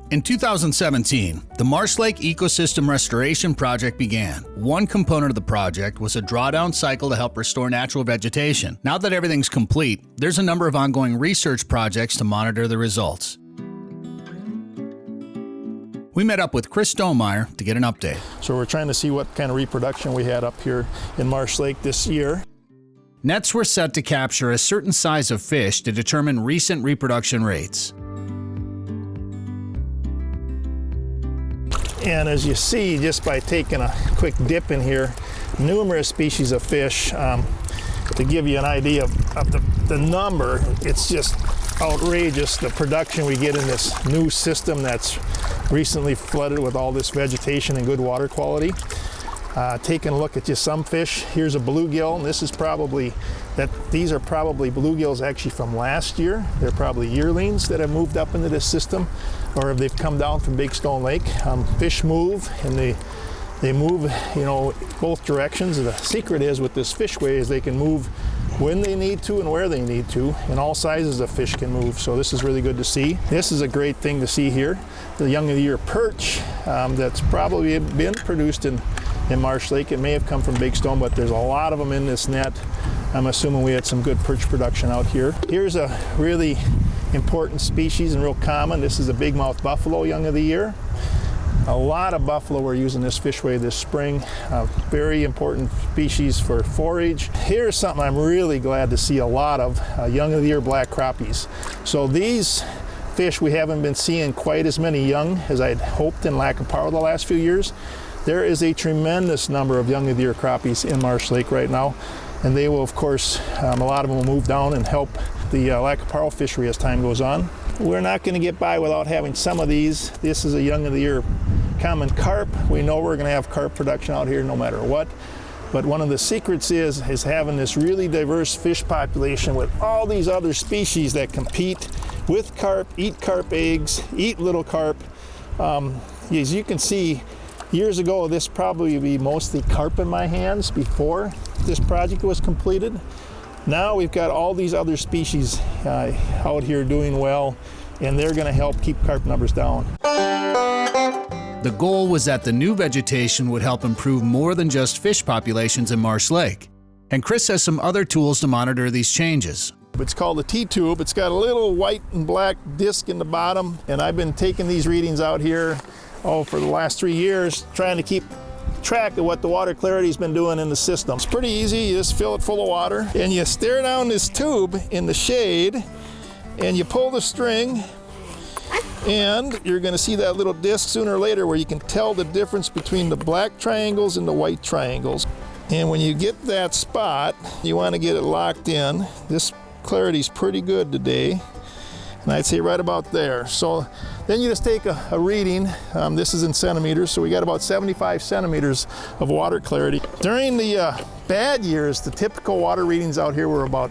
In 2017, the Marsh Lake Ecosystem Restoration Project began. One component of the project was a drawdown cycle to help restore natural vegetation. Now that everything's complete, there's a number of ongoing research projects to monitor the results. We met up with Chris Stonemeyer to get an update. So we're trying to see what kind of reproduction we had up here in Marsh Lake this year. Nets were set to capture a certain size of fish to determine recent reproduction rates. And as you see, just by taking a quick dip in here, numerous species of fish. To give you an idea of the number, it's just outrageous, the production we get in this new system that's recently flooded with all this vegetation and good water quality. Taking a look at just some fish, here's a bluegill, and these are probably bluegills actually from last year. They're probably yearlings that have moved up into this system, or if they've come down from Big Stone Lake. Fish move, and they move, both directions. The secret is with this fishway is they can move when they need to and where they need to, and all sizes of fish can move, so this is really good to see. This is a great thing to see here. The young of the year perch that's probably been produced in Marsh Lake. It may have come from Big Stone, but there's a lot of them in this net. I'm assuming we had some good perch production out here. Here's a really important species and real common. This is a bigmouth buffalo young of the year. A lot of buffalo were using this fishway this spring. Very important species for forage. Here's something I'm really glad to see a lot of, young of the year black crappies. So these fish, we haven't been seeing quite as many young as I'd hoped in Lac qui Parle the last few years. There is a tremendous number of young of the year crappies in Marsh Lake right now, and they will, of course, a lot of them will move down and help the Lac qui Parle fishery as time goes on. We're not going to get by without having some of these. This is a young of the year common carp. We know we're going to have carp production out here no matter what, but one of the secrets is having this really diverse fish population with all these other species that compete with carp, eat carp eggs, eat little carp. As you can see, years ago, this probably would be mostly carp in my hands before this project was completed. Now we've got all these other species out here doing well, and they're going to help keep carp numbers down. The goal was that the new vegetation would help improve more than just fish populations in Marsh Lake. And Chris has some other tools to monitor these changes. It's called a T-tube. It's got a little white and black disc in the bottom, and I've been taking these readings out here for the last 3 years, trying to keep track of what the water clarity's been doing in the system. It's pretty easy. You just fill it full of water, and you stare down this tube in the shade, and you pull the string, and you're going to see that little disc sooner or later where you can tell the difference between the black triangles and the white triangles. And when you get that spot, you want to get it locked in. This clarity's pretty good today, and I'd say right about there. So then you just take a reading. This is in centimeters, so we got about 75 centimeters of water clarity. During the bad years, the typical water readings out here were about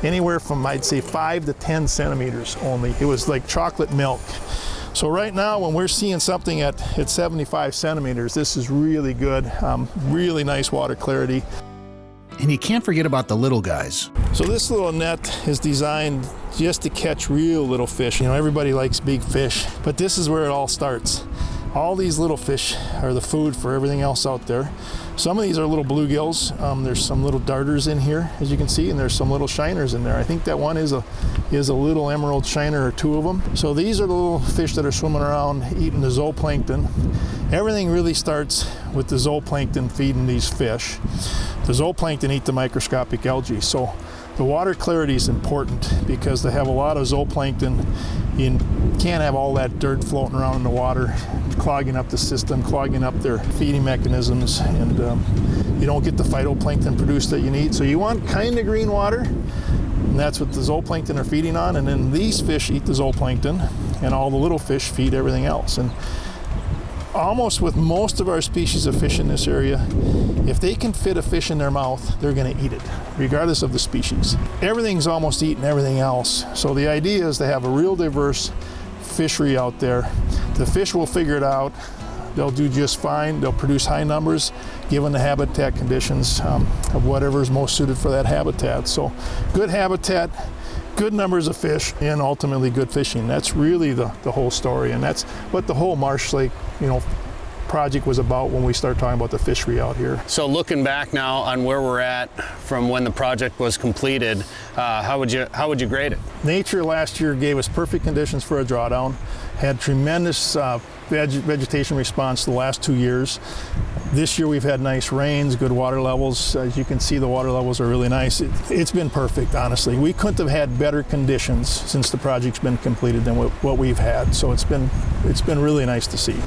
anywhere from, I'd say, 5 to 10 centimeters only. It was like chocolate milk. So right now, when we're seeing something at 75 centimeters, this is really good, really nice water clarity. And you can't forget about the little guys. So this little net is designed just to catch real little fish. Everybody likes big fish, but this is where it all starts. All these little fish are the food for everything else out there. Some of these are little bluegills. There's some little darters in here, as you can see, and there's some little shiners in there. I think that one is a little emerald shiner, or 2 of them. So these are the little fish that are swimming around eating the zooplankton. Everything really starts with the zooplankton feeding these fish. The zooplankton eat the microscopic algae. So the water clarity is important because they have a lot of zooplankton. You can't have all that dirt floating around in the water, clogging up the system, clogging up their feeding mechanisms, and you don't get the phytoplankton produced that you need. So you want kind of green water, and that's what the zooplankton are feeding on. And then these fish eat the zooplankton, and all the little fish feed everything else. And almost with most of our species of fish in this area, if they can fit a fish in their mouth, they're going to eat it, regardless of the species. Everything's almost eating everything else. So the idea is to have a real diverse fishery out there. The fish will figure it out. They'll do just fine. They'll produce high numbers given the habitat conditions of whatever is most suited for that habitat. So good habitat, good numbers of fish and ultimately good fishing. That's really the whole story, and that's what the whole Marsh Lake, project was about when we started talking about the fishery out here. So looking back now on where we're at from when the project was completed, how would you grade it? Nature last year gave us perfect conditions for a drawdown, had tremendous vegetation response the last 2 years. This year we've had nice rains, good water levels. As you can see, the water levels are really nice. It's been perfect, honestly. We couldn't have had better conditions since the project's been completed than what we've had. So it's been really nice to see.